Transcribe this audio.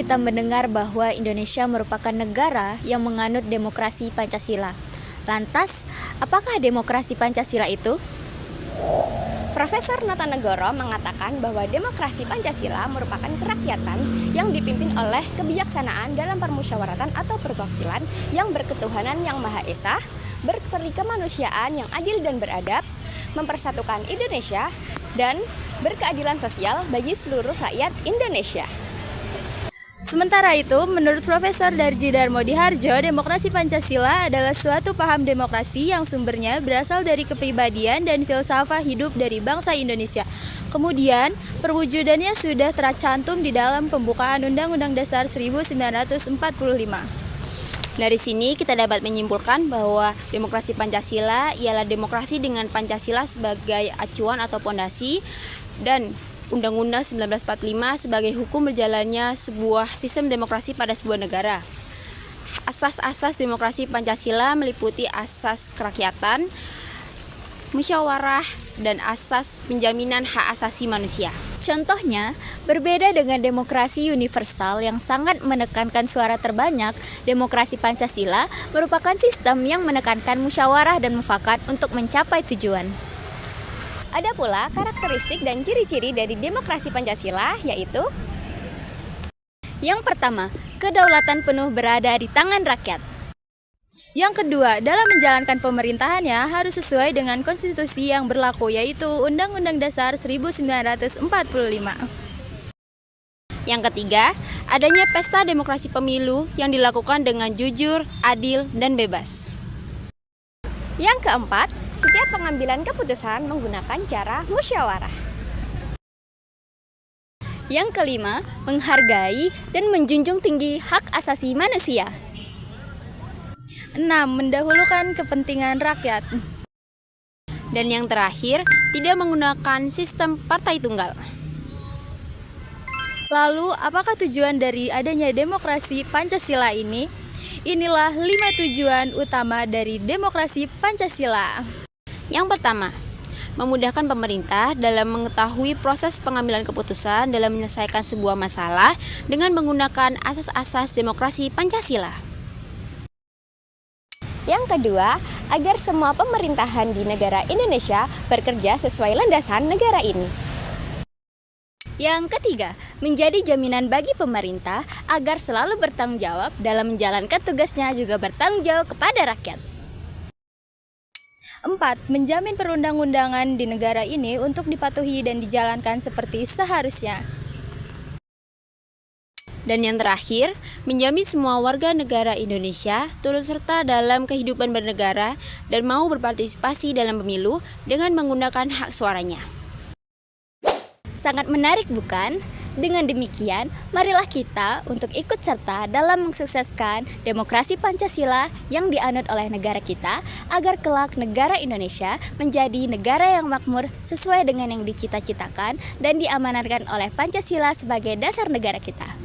kita mendengar bahwa Indonesia merupakan negara yang menganut demokrasi Pancasila. Lantas, apakah demokrasi Pancasila itu? Profesor Notonegoro mengatakan bahwa demokrasi Pancasila merupakan kerakyatan yang dipimpin oleh kebijaksanaan dalam permusyawaratan atau perwakilan yang berketuhanan yang Maha Esa, berperi kemanusiaan yang adil dan beradab, mempersatukan Indonesia, dan berkeadilan sosial bagi seluruh rakyat Indonesia. Sementara itu, menurut Profesor Darji Darmodiharjo, demokrasi Pancasila adalah suatu paham demokrasi yang sumbernya berasal dari kepribadian dan filsafat hidup dari bangsa Indonesia. Kemudian, perwujudannya sudah tercantum di dalam pembukaan Undang-Undang Dasar 1945. Dari sini kita dapat menyimpulkan bahwa demokrasi Pancasila ialah demokrasi dengan Pancasila sebagai acuan atau pondasi dan Undang-Undang 1945 sebagai hukum berjalannya sebuah sistem demokrasi pada sebuah negara. Asas-asas demokrasi Pancasila meliputi asas kerakyatan, musyawarah, dan asas penjaminan hak asasi manusia. Contohnya, berbeda dengan demokrasi universal yang sangat menekankan suara terbanyak, demokrasi Pancasila merupakan sistem yang menekankan musyawarah dan mufakat untuk mencapai tujuan. Ada pula karakteristik dan ciri-ciri dari demokrasi Pancasila, yaitu yang pertama, kedaulatan penuh berada di tangan rakyat. Yang kedua, dalam menjalankan pemerintahannya harus sesuai dengan konstitusi yang berlaku, yaitu Undang-Undang Dasar 1945. Yang ketiga, adanya pesta demokrasi pemilu yang dilakukan dengan jujur, adil, dan bebas. Yang keempat, setiap pengambilan keputusan menggunakan cara musyawarah. Yang kelima, menghargai dan menjunjung tinggi hak asasi manusia. 6. Mendahulukan kepentingan rakyat. Dan yang terakhir, tidak menggunakan sistem partai tunggal. Lalu, apakah tujuan dari adanya demokrasi Pancasila ini? Inilah 5 tujuan utama dari demokrasi Pancasila. Yang pertama, memudahkan pemerintah dalam mengetahui proses pengambilan keputusan dalam menyelesaikan sebuah masalah dengan menggunakan asas-asas demokrasi Pancasila. Yang kedua, agar semua pemerintahan di negara Indonesia bekerja sesuai landasan negara ini. Yang ketiga, menjadi jaminan bagi pemerintah agar selalu bertanggung jawab dalam menjalankan tugasnya juga bertanggung jawab kepada rakyat. 4. Menjamin perundang-undangan di negara ini untuk dipatuhi dan dijalankan seperti seharusnya. Dan yang terakhir, menjamin semua warga negara Indonesia turut serta dalam kehidupan bernegara dan mau berpartisipasi dalam pemilu dengan menggunakan hak suaranya. Sangat menarik bukan? Dengan demikian, marilah kita untuk ikut serta dalam mensukseskan demokrasi Pancasila yang dianut oleh negara kita agar kelak negara Indonesia menjadi negara yang makmur sesuai dengan yang dicita-citakan dan diamanatkan oleh Pancasila sebagai dasar negara kita.